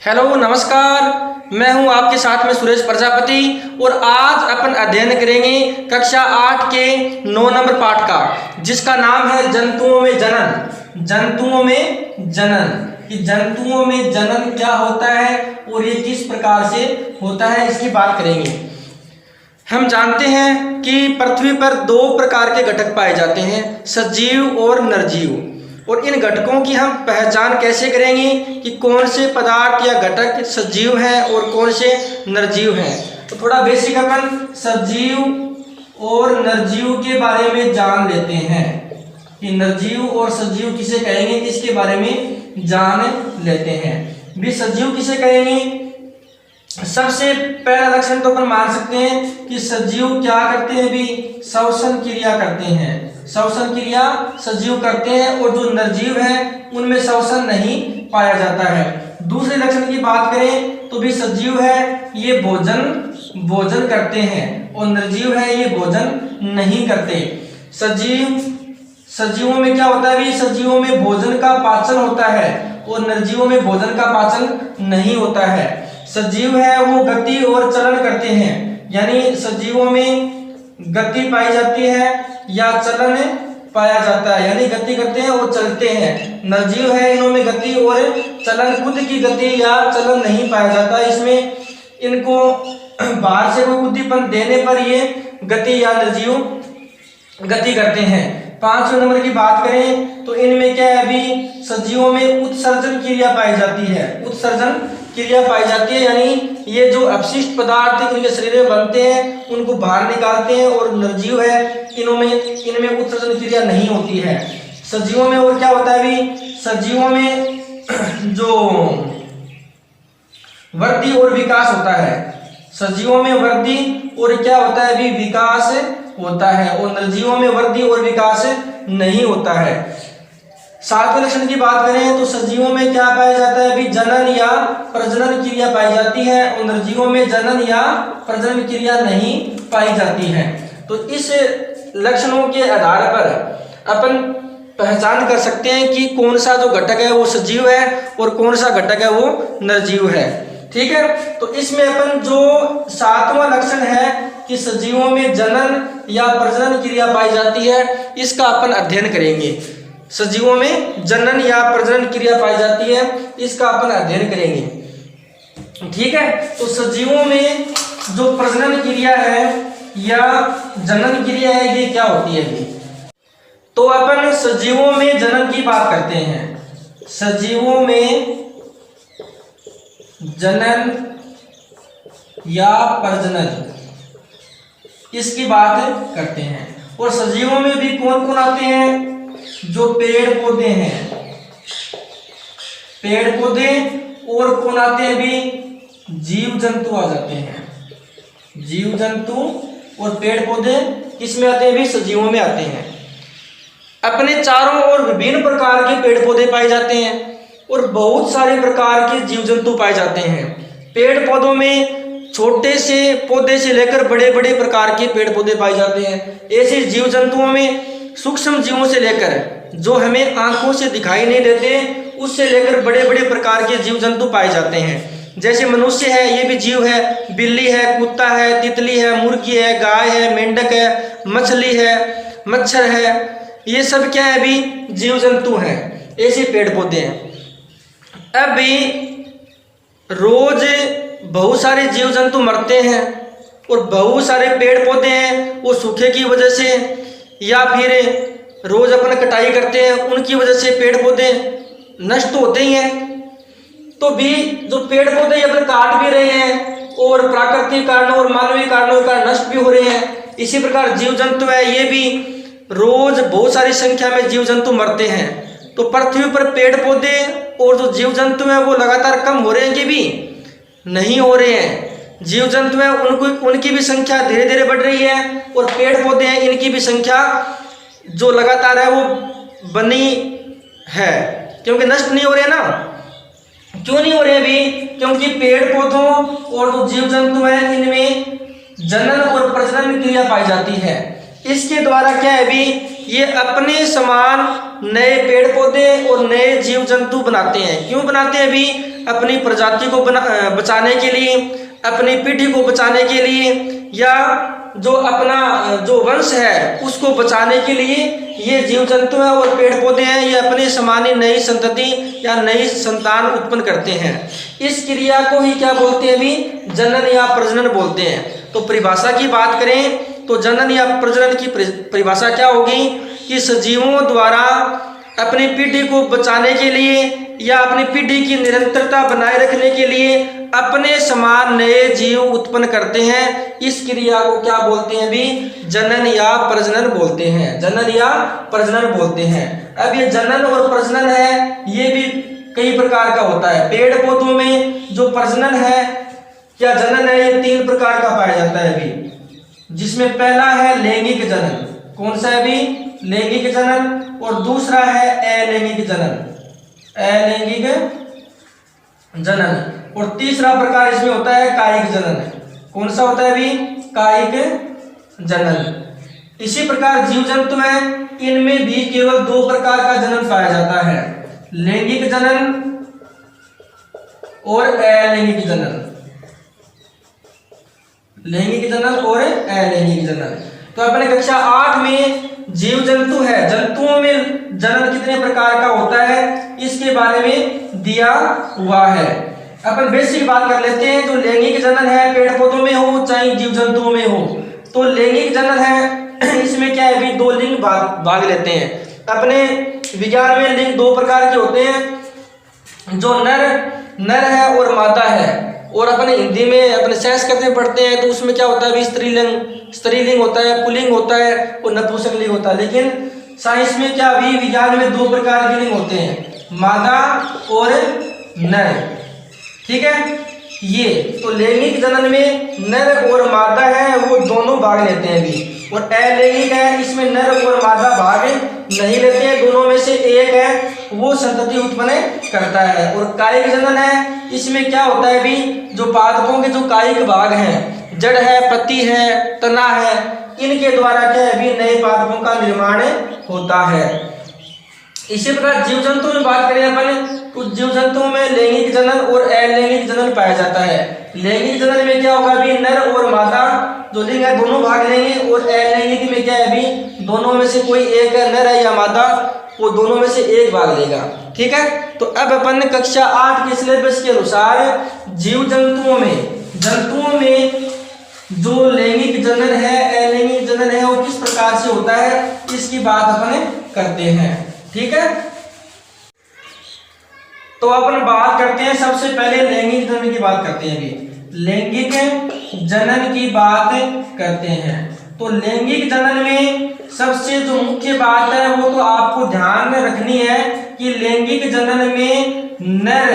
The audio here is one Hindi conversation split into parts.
हेलो नमस्कार, मैं हूं आपके साथ में सुरेश प्रजापति और आज अपन अध्ययन करेंगे कक्षा 8 के 9 नंबर पाठ का, जिसका नाम है जंतुओं में जनन। जंतुओं में जनन कि जंतुओं में जनन क्या होता है और ये किस प्रकार से होता है, इसकी बात करेंगे। हम जानते हैं कि पृथ्वी पर दो प्रकार के घटक पाए जाते हैं, सजीव और निर्जीव। और इन घटकों की हम पहचान कैसे करेंगे कि कौन से पदार्थ या घटक सजीव हैं और कौन से निर्जीव हैं। तो थोड़ा बेसिक अपन सजीव और निर्जीव के बारे में जान लेते हैं कि निर्जीव और सजीव किसे कहेंगे, इसके बारे में जान लेते हैं। भी सजीव किसे कहेंगे, सबसे पहला लक्षण तो अपन मान सकते हैं कि सजीव क्या करते हैं, भी श्वसन क्रिया करते हैं। श्वसन क्रिया सजीव करते हैं और जो निर्जीव है उनमें श्वसन नहीं पाया जाता है। दूसरे लक्षण की बात करें तो भी सजीव है ये भोजन करते हैं और निर्जीव है ये भोजन नहीं करते। सजीवों में क्या होता है, भी सजीवों में भोजन का पाचन होता है और निर्जीवों में भोजन का पाचन नहीं होता है। सजीव है वो गति और चलन करते हैं, यानी सजीवों में गति पाई जाती है या चलन पाया जाता है, यानी गति करते हैं और चलते हैं। निर्जीव है इनों में गति और चलन, खुद की गति या चलन नहीं पाया जाता। इसमें इनको बाहर से कोई उद्दीपन देने पर ये गति या निर्जीव गति करते हैं। 5वें नंबर की बात करें तो इनमें क्या है, अभी सजीवों में उत्सर्जन क्रिया पाई जाती है। उत्सर्जन क्रिया पाई जाती है, यानी ये जो अपशिष्ट पदार्थ इनके शरीर में बनते हैं उनको बाहर निकालते हैं। और निर्जीव है इनमें उत्सर्जन क्रिया नहीं होती है। सजीवों में और क्या होता है, भी सजीवों में जो वृद्धि और विकास होता है, सजीवों में वृद्धि और क्या होता है, भी विकास होता है और निर्जीवों में वृद्धि और विकास नहीं होता है। 7वें लक्षण की बात करें तो सजीवों में क्या पाया जाता है, भी जनन या प्रजनन क्रिया पाई जाती है और निर्जीवों में जनन या प्रजनन क्रिया नहीं पाई जाती है। तो इस लक्षणों के आधार पर अपन पहचान कर सकते हैं कि कौन सा जो घटक है वो सजीव है और कौन सा घटक है वो निर्जीव है। ठीक है, तो इसमें अपन जो 7वां लक्षण है कि सजीवों में जनन या प्रजनन क्रिया पाई जाती है, इसका अपन अध्ययन करेंगे। सजीवों में जनन या प्रजनन क्रिया पाई जाती है, इसका अपन अध्ययन करेंगे। ठीक है, तो सजीवों में जो प्रजनन क्रिया है या जनन क्रिया है ये क्या होती है। तो अपन सजीवों में जनन की बात करते हैं। सजीवों में जनन या प्रजनन इसकी बात करते हैं। और सजीवों में भी कौन कौन आते हैं, जो पेड़ पौधे हैं, पेड़ पौधे, और कौन आते हैं, भी जीव जंतु आ जाते हैं। जीव जंतु और पेड़ पौधे किसमें आते हैं, भी सजीवों में आते हैं। अपने चारों ओर विभिन्न प्रकार के पेड़ पौधे पाए जाते हैं और बहुत सारे प्रकार के जीव जंतु पाए जाते हैं। पेड़ पौधों में छोटे से पौधे से लेकर बड़े बड़े प्रकार के पेड़ पौधे पाए जाते हैं। ऐसे जीव जंतुओं में सूक्ष्म जीवों से लेकर जो हमें आंखों से दिखाई नहीं देते उससे लेकर बड़े बड़े प्रकार के जीव जंतु पाए जाते हैं। जैसे मनुष्य है ये भी जीव है, बिल्ली है, कुत्ता है, तितली है, मुर्गी है, गाय है, मेंढक है, मछली है, मच्छर है, ये सब क्या है, भी जीव जंतु हैं। ऐसे पेड़ पौधे हैं। अभी रोज बहुत सारे जीव जंतु मरते हैं और बहुत सारे पेड़ पौधे हैं वो सूखे की वजह से या फिर रोज अपन कटाई करते हैं उनकी वजह से पेड़ पौधे नष्ट होते ही हैं। तो भी जो पेड़ पौधे अपन काट भी रहे हैं और प्राकृतिक कारणों और मानवीय कारणों का नष्ट भी हो रहे हैं। इसी प्रकार जीव जंतु है ये भी रोज बहुत सारी संख्या में जीव जंतु मरते हैं। तो पृथ्वी पर पेड़ पौधे और जो जीव जंतु हैं वो लगातार कम हो रहे हैं कि भी नहीं हो रहे हैं। जीव जंतु हैं उनकी भी संख्या धीरे धीरे बढ़ रही है और पेड़ पौधे हैं इनकी भी संख्या जो लगातार है वो बनी है, क्योंकि नष्ट नहीं हो रहे ना। क्यों नहीं हो रहे भी, क्योंकि पेड़ पौधों और जो जीव जंतु हैं इनमें जनन और प्रजनन क्रिया पाई जाती है। इसके द्वारा क्या है भी, ये अपने समान नए पेड़ पौधे और नए जीव जंतु बनाते हैं। क्यों बनाते हैं? भी अपनी प्रजाति को बचाने के लिए, अपनी पीढ़ी को बचाने के लिए, या जो अपना जो वंश है उसको बचाने के लिए ये जीव जंतु हैं और पेड़ पौधे हैं, ये अपने समानी नई संतति या नई संतान उत्पन्न करते हैं। इस क्रिया को ही क्या बोलते हैं? भी जनन या प्रजनन बोलते हैं। तो परिभाषा की बात करें तो जनन या प्रजनन की परिभाषा क्या होगी कि सजीवों द्वारा अपनी पीढ़ी को बचाने के लिए या अपनी पीढ़ी की निरंतरता बनाए रखने के लिए अपने समान नए जीव उत्पन्न करते हैं। इस क्रिया को क्या बोलते हैं? भी जनन या प्रजनन बोलते हैं। जनन या प्रजनन बोलते हैं। अब ये जनन और प्रजनन है, ये भी कई प्रकार का होता है। पेड़ पौधों में जो प्रजनन है या जनन है, ये 3 प्रकार का पाया जाता है अभी, जिसमें पहला है लैंगिक जनन। कौन सा है? भी लैंगिक जनन। और दूसरा है अलैंगिक जनन, अलैंगिक जनन। और तीसरा प्रकार इसमें होता है कायिक जनन। कौन सा होता है? भी कायिक जनन। इसी प्रकार जीव जंतु हैं, इनमें भी केवल 2 प्रकार का जनन पाया जाता है, लैंगिक जनन और अलैंगिक जनन। लैंगिक जनन और अलैंगिक जनन। तो अपने कक्षा 8 में जीव जंतु है, जंतुओं में जनन कितने प्रकार का होता है इसके बारे में दिया हुआ है। अपन बेसिक बात कर लेते हैं। जो लैंगिक जनन है, पेड़ पौधों में हो चाहे जीव जंतुओं में हो, तो लैंगिक जनन है, इसमें क्या है? भी 2 लिंग भाग लेते हैं। अपने विज्ञान में लिंग 2 प्रकार के होते हैं, जो नर है और मादा है। और अपने हिंदी में अपने संस्कृत में पढ़ते हैं तो उसमें क्या होता है? भी स्त्रीलिंग होता है, पुल्लिंग होता है और नपुंसकलिंग होता है। लेकिन साइंस में क्या? भी विज्ञान में 2 प्रकार के लिंग होते हैं, मादा और नर। ठीक है, ये तो लैंगिक जनन में नर और मादा है वो दोनों भाग लेते हैं भी। और अलैंगिक है, इसमें नर और मादा भाग नहीं लेते हैं, दोनों में से एक है वो संतति उत्पन्न करता है। और कायिक जनन है, इसमें क्या होता है? भी जो पादपों के जो कायिक भाग हैं, जड़ है, पत्ती है, तना है, इनके द्वारा क्या है? भी नए पादपों का निर्माण होता है। इसी प्रकार जीव जंतु में बात करें अपन, तो जीव जंतुओं में लैंगिक जनन और अलैंगिक जनन पाया जाता है। लैंगिक जनन में क्या होगा? भी नर और मादा जो लिंग है दोनों भाग लेंगे। और अलैंगिक में क्या है? भी दोनों में से कोई एक है, नर है या मादा, वो दोनों में से एक भाग लेगा। ठीक है, तो अब अपन कक्षा 8 के सिलेबस के अनुसार जीव जंतुओं में जो लैंगिक जनन है, अलैंगिक जनन है, वो किस प्रकार से होता है इसकी बात अपन करते हैं। ठीक है, तो अपन बात करते हैं सबसे पहले लैंगिक जनन की बात करते हैं। अभी लैंगिक जनन की बात करते हैं। तो लैंगिक जनन में सबसे जो मुख्य बात है वो तो आपको ध्यान में रखनी है कि लैंगिक जनन में नर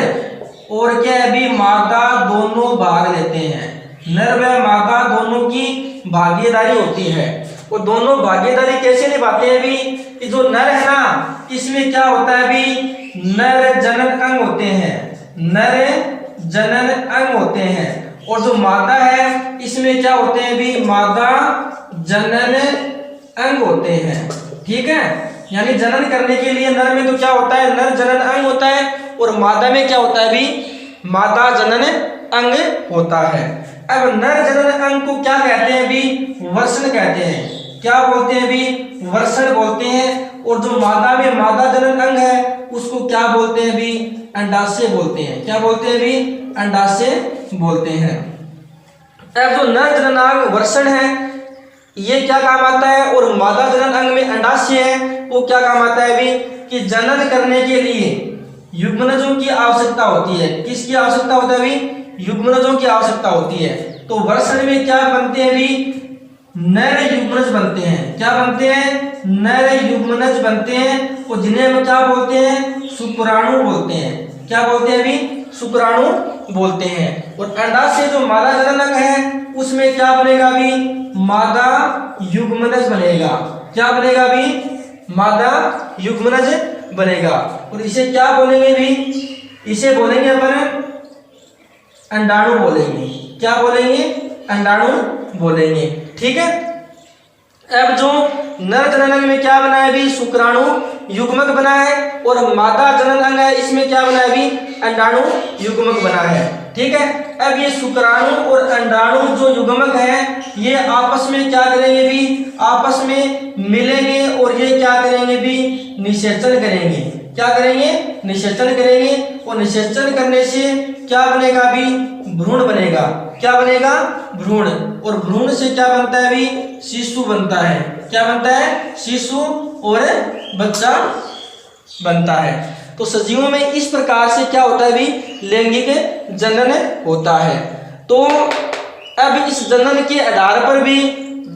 और क्या है? भी मादा दोनों भाग लेते हैं। नर व मादा दोनों की भागीदारी होती है। वो दोनों भागीदारी कैसे निभाते हैं? भी कि जो नर है ना, इसमें क्या होता है? भी नर जनन अंग होते हैं, नर जनन अंग होते हैं। और जो मादा है इसमें क्या होते हैं? भी मादा जनन अंग होते हैं। ठीक है, यानी जनन करने के लिए नर में तो क्या होता है? नर जनन अंग होता है। और मादा में क्या होता है? भी मादा जनन अंग होता है। अब नर जनन अंग को क्या कहते हैं? भी वर्षण कहते हैं। क्या बोलते हैं? भी वर्षण बोलते हैं। और जो मादा में मादा जनन अंग है उसको क्या बोलते हैं? भी अंडाशय बोलते हैं। क्या बोलते हैं? भी अंडाशय बोलते हैं। अब जो नर जनन अंग वर्षण है ये क्या काम आता है? और मादा जनन अंग में अंडाशय है वो क्या काम आता है? भी कि जनन करने के लिए युग्मनजों की आवश्यकता होती है। किसकी आवश्यकता होता है? भी युग्मनजों की आवश्यकता होती है। तो वर्षण में क्या बनते हैं? भी नर युग्मनज बनते हैं। क्या बनते हैं? नर युग्मनज बनते हैं। और जिन्हें हम क्या बोलते हैं? शुक्राणु बोलते हैं। क्या बोलते हैं? भी शुक्राणु बोलते हैं। और अंडाशय जो मादा जनन अंग है उसमें क्या बनेगा? भी मादा युग्मनज बनेगा। क्या बनेगा? भी मादा युग्मनज बनेगा। और इसे क्या बोलेंगे? भी इसे बोलेंगे अपन अंडाणु बोलेंगे। क्या बोलेंगे? अंडाणु बोलेंगे। ठीक है, अब जो नर जनन अंग में क्या बना है अभी, शुक्राणु युग्मक बना है, और मादा जनन अंग है इसमें क्या बना है अभी, अंडाणु युग्मक बना है। ठीक है, अब ये शुक्राणु और अंडाणु जो युग्मक है ये आपस में क्या करेंगे भी, आपस में मिलेंगे और ये क्या करेंगे भी, निषेचन करेंगे। क्या करेंगे, निषेचन करेंगे, और निषेचन करने से क्या बनेगा भी, भ्रूण बनेगा। क्या बनेगा, भ्रूण, और भ्रूण से क्या बनता है भी, शिशु बनता है। क्या बनता है, शिशु और बच्चा बनता है। तो सजीवों में इस प्रकार से क्या होता है भी, लैंगिक जनन होता है। तो अब इस जनन के आधार पर भी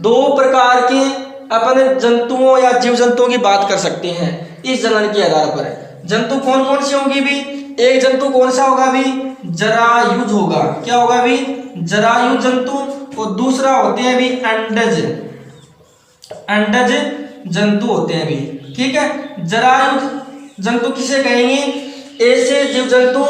दो प्रकार के अपन जंतुओं या जीव जंतुओं की बात कर सकते हैं। इस जनन के आधार पर जंतु कौन कौन से होंगे भी, एक जंतु कौन सा होगा भी, जरायुज होगा। क्या होगा भी, जरायुज जंतु, और दूसरा होते हैं भी अंडज, अंडज जंतु होते हैं भी। ठीक है, जरायुज जंतु किसे कहेंगे, ऐसे जीव जंतु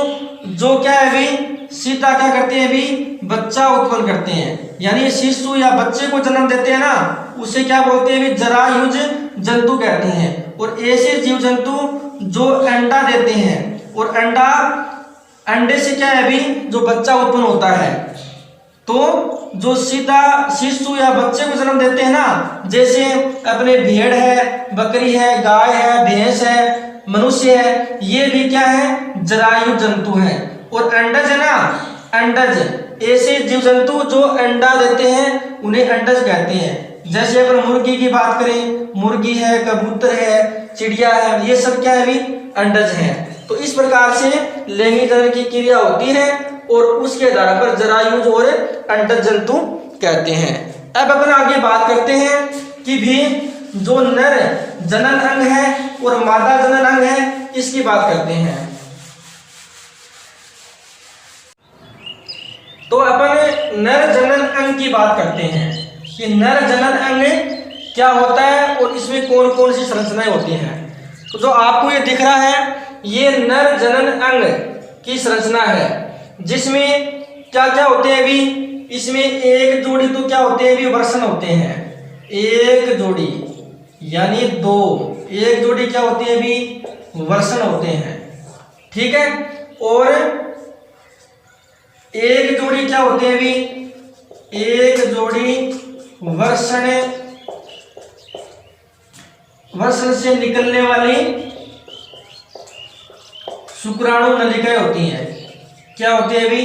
जो क्या है भी, सीधा क्या करते हैं भी, बच्चा उत्पन्न करते हैं, यानी शिशु या बच्चे को जन्म देते हैं ना, उसे क्या बोलते हैं भी, जरायुज जंतु कहते हैं। और ऐसे जीव जंतु जो अंडा देते हैं, और अंडे से क्या है भी, जो बच्चा उत्पन्न होता है। तो जो सीधा शिशु या बच्चे को जन्म देते हैं ना, जैसे अपने भेड़ है, बकरी है, गाय है, भैंस है, मनुष्य है, ये भी क्या है, जरायु जंतु है। और अंडज है ना, अंडज ऐसे जीव जंतु जो अंडा देते हैं उन्हें अंडज कहते हैं। जैसे अपन मुर्गी की बात करें, मुर्गी है, कबूतर है, चिड़िया है, ये सब क्या है भी, अंडज है। तो इस प्रकार से लैंगिक जनन की क्रिया होती है, और उसके आधार पर जरायुज और अंडज जंतु कहते हैं। अब अपन आगे बात करते हैं कि भी जो नर जनन अंग है और मादा जनन अंग है, इसकी बात करते हैं। तो अपन नर जनन अंग की बात करते हैं कि नर जनन अंग क्या होता है और इसमें कौन कौन सी संरचनाएं होती हैं। तो जो आपको ये दिख रहा है, ये नर जनन अंग की संरचना है, जिसमें क्या क्या होते हैं भी, इसमें एक जोड़ी तो क्या होते हैं भी, वर्षण होते हैं। एक जोड़ी यानी दो, एक जोड़ी क्या होती है भी, वर्षण होते हैं। ठीक है, और एक जोड़ी क्या होते हैं भी, एक जोड़ी वर्षण से निकलने वाली शुक्राणु नलिकाएं होती हैं। क्या होती है भी,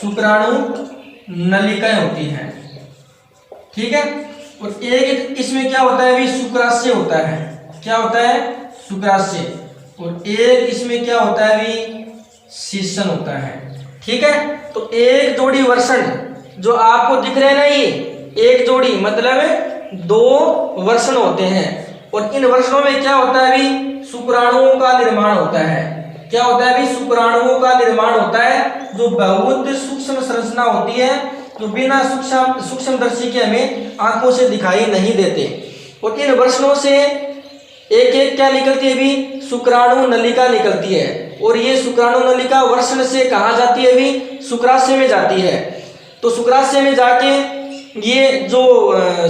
शुक्राणु नलिकाएं होती हैं। ठीक है, और एक इसमें क्या होता है भी, शुक्राशय होता है। क्या होता है, शुक्राशय, और एक इसमें क्या होता है भी, शीर्षण होता है। ठीक है, तो एक जोड़ी वर्षण जो आपको दिख रहे हैं ना, ये एक जोड़ी मतलब दो वर्षण होते हैं, और इन वर्षणों में क्या होता है भी, शुक्राणुओं का निर्माण होता है। क्या होता है भी, शुक्राणुओं का निर्माण होता है, जो बहुत सूक्ष्म संरचना होती है, जो बिना सूक्ष्मदर्शी के हमें आंखों से दिखाई नहीं देते। और इन वर्षणों से एक एक क्या निकलती है भी, शुक्राणु नलिका निकलती है, और ये शुक्राणु नलिका वर्षण से कहाँ जाती है भी, शुक्राशय में जाती है। तो शुक्राशय में जाके ये जो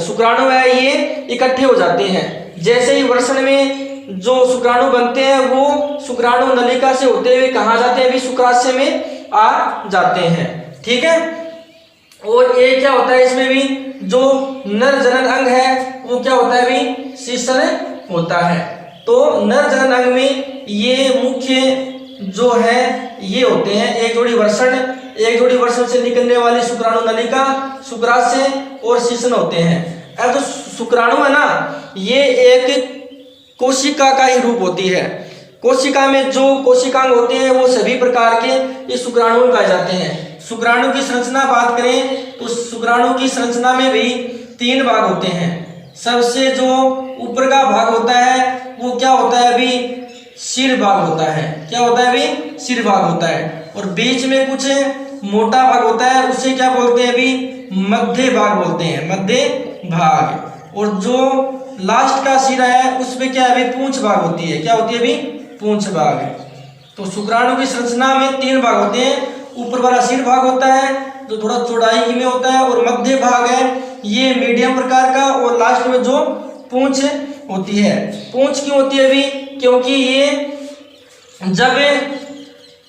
शुक्राणु है ये इकट्ठे हो जाते हैं। जैसे ही वर्षण में जो शुक्राणु बनते हैं वो शुक्राणु नलिका से होते हुए कहाँ जाते हैं भी, शुक्राशय में आ जाते हैं। ठीक है, और एक क्या होता है इसमें भी, जो नर जनन अंग है वो क्या होता है भी, शीर्षण होता है। तो नर जनन अंग में ये मुख्य जो है ये होते हैं, एक जोड़ी वर्षण से निकलने वाली शुक्राणु नलिका, शुक्राशय और शीर्षण होते हैं। अब जो शुक्राणु है ना, ये एक कोशिका का ही रूप होती है। कोशिका में जो कोशिकांग होते हैं वो सभी प्रकार के ये शुक्राणु पाए जाते हैं। शुक्राणु की संरचना बात करें तो शुक्राणु की संरचना में भी 3 भाग होते हैं। सबसे जो ऊपर का भाग होता है वो क्या होता है अभी, सिर भाग होता है। क्या होता है अभी, सिर भाग होता है। और बीच में कुछ मोटा भाग होता है, उसे क्या बोलते हैं अभी, मध्य भाग बोलते हैं, मध्य भाग। और जो लास्ट का सिरा है उसमें क्या है अभी, पूंछ भाग होती है। क्या होती है अभी, पूंछ भाग। तो शुक्राणु की संरचना में 3 भाग होते हैं। ऊपर वाला सिर भाग होता है जो थोड़ा चौड़ाई में होता है, और मध्य भाग है ये मीडियम प्रकार का, और लास्ट में जो पूंछ होती है। पूंछ क्यों होती है अभी? क्योंकि ये जब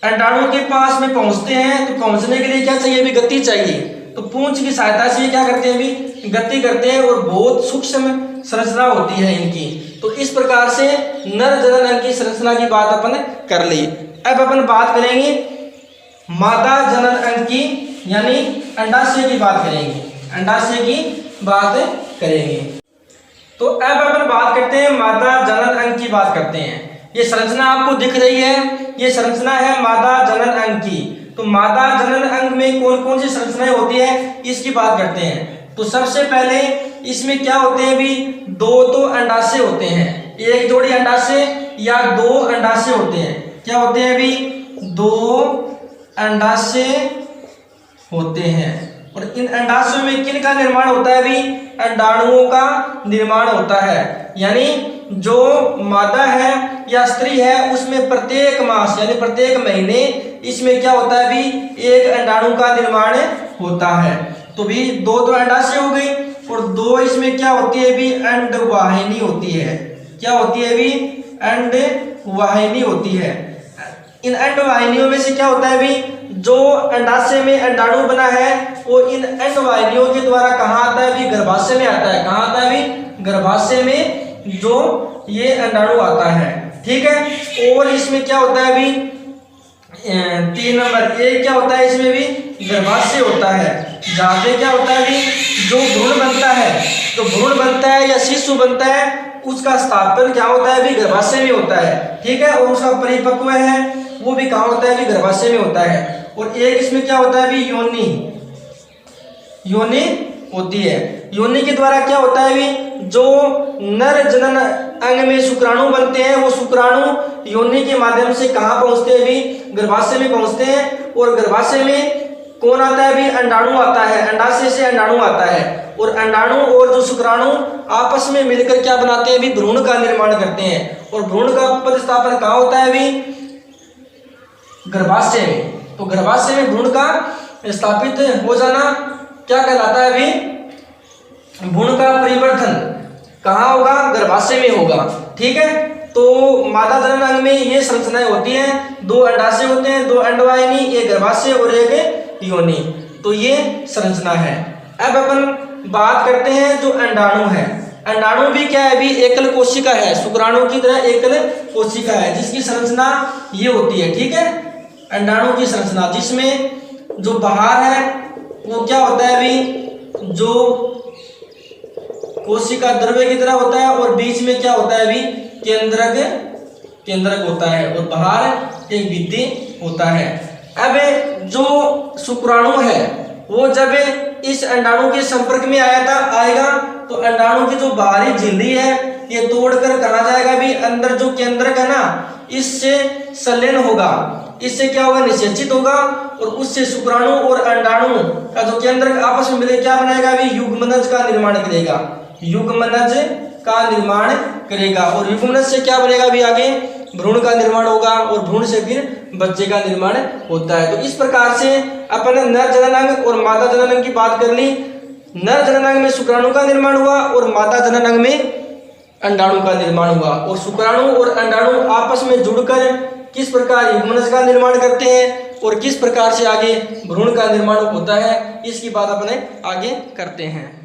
अंडाणु के पास में पहुंचते हैं तो पहुंचने के लिए क्या चाहिए? अभी गति चाहिए। तो पूंछ की सहायता से ये क्या करते हैं? अभी गति करते हैं, और बहुत सूक्ष्म संरचना होती है इनकी। तो इस प्रकार से नर जनन अंग की संरचना की बात अपन कर ली। अब अपन बात करेंगे मादा जनन अंग की, यानी अंडाशय की बात करेंगे। अंडाशय की बात करेंगे। तो अब अपन बात करते हैं मादा जनन अंग की बात करते हैं। ये संरचना आपको दिख रही है, ये संरचना है मादा जनन अंग की। तो मादा जनन अंग में कौन कौन सी संरचनाएं होती है, इसकी बात करते हैं। तो सबसे पहले इसमें क्या होते हैं? अभी दो तो अंडाशय होते हैं, एक जोड़ी अंडाशय या दो अंडाशय होते हैं। क्या होते हैं? अभी दो अंडाशय होते हैं। और इन अंडाशयों में किन का निर्माण होता है? अभी अंडाणुओं का निर्माण होता है। यानी जो मादा है या स्त्री है, उसमें प्रत्येक मास यानी प्रत्येक महीने इसमें क्या होता है? अभी एक अंडाणु का निर्माण होता है। तो भी दो तो अंडाशय हो गई, और दो इसमें क्या होती है? अभी अंडवाहिनी होती है। क्या होती है? अभी अंडवाहिनी होती है। इन अंडवाहिनियों में से क्या होता है? अभी जो अंडाशय में अंडाणु बना है वो इन अंडवाहिनियों के द्वारा कहाँ आता है? अभी गर्भाशय में आता है। कहाँ आता है? अभी गर्भाशय में जो ये अंडाणु आता है। ठीक है। और इसमें क्या होता है? अभी 3 नंबर एक क्या होता है? इसमें भी गर्भाशय होता है, जहाँ पे क्या होता है? अभी जो भ्रूण बनता है, जो भ्रूण बनता है या शिशु बनता है, उसका स्थापन क्या होता है? अभी गर्भाशय में होता है। ठीक है। और उसका परिपक्व है वो भी कहाँ होता है? अभी गर्भाशय में होता है। और एक इसमें क्या होता है? अभी योनि होती है। योनि के द्वारा क्या होता है? अभी जो नर जनन अंग में शुक्राणु बनते हैं, वो शुक्राणु योनि के माध्यम से कहाँ पहुंचते हैं? अभी गर्भाशय में पहुंचते हैं। और गर्भाशय में कौन आता है? अभी अंडाणु आता है। अंडाशय से अंडाणु आता है, और अंडाणु और जो शुक्राणु आपस में मिलकर क्या बनाते हैं? अभी भ्रूण का निर्माण करते हैं। और भ्रूण का प्रतिस्थापन कहाँ होता है? अभी गर्भाशय में। तो गर्भाशय में भ्रूण का स्थापित हो जाना क्या कहलाता है? अभी भ्रूण का परिवर्धन कहाँ होगा? गर्भाशय में होगा। ठीक है। तो मादा जनन अंग में ये संरचनाएं होती हैं। दो अंडाशय होते हैं, दो अंडवाहिनी, एक गर्भाशय और एक योनि। तो ये संरचना है। अब अपन बात करते हैं जो अंडाणु है। अंडाणु भी क्या है? अभी एकल कोशिका है, शुक्राणु की तरह एकल कोशिका है, जिसकी संरचना ये होती है। ठीक है। अंडाणु की संरचना, जिसमें जो बाहर है वो क्या होता है? अभी जो कोशिका द्रव्य की तरह होता है, और बीच में क्या होता है? अभी केंद्रक होता है, और बाहर एक भित्ति होता है। अब जो शुक्राणु है वो जब इस अंडाणु के संपर्क में आएगा तो अंडाणु की जो बाहरी झिल्ली है ये तोड़कर कहाँ जाएगा? अभी अंदर जो केंद्रक है ना, इससे संलयन होगा, इससे क्या होगा? निषेचित होगा, और उससे शुक्राणु और अंडाणु का जो केंद्रक आपस में मिलकर क्या बनाएगा? अभी युग्मनज का निर्माण करेगा। युग्मनज का निर्माण करेगा, और युग्मनज से क्या बनेगा? अभी आगे भ्रूण का निर्माण होगा, और भ्रूण से फिर बच्चे का निर्माण होता है। तो इस प्रकार से अपन नर जनन अंग और मादा जनन अंग की बात कर ली। नर जनन अंग में शुक्राणु का निर्माण हुआ, और मादा जनन अंग में अंडाणु का निर्माण हुआ। और शुक्राणु और अंडाणु आपस में जुड़कर किस प्रकार युग्मनज का निर्माण करते हैं, और किस प्रकार से आगे भ्रूण का निर्माण होता है, इसकी बात अपने आगे करते हैं।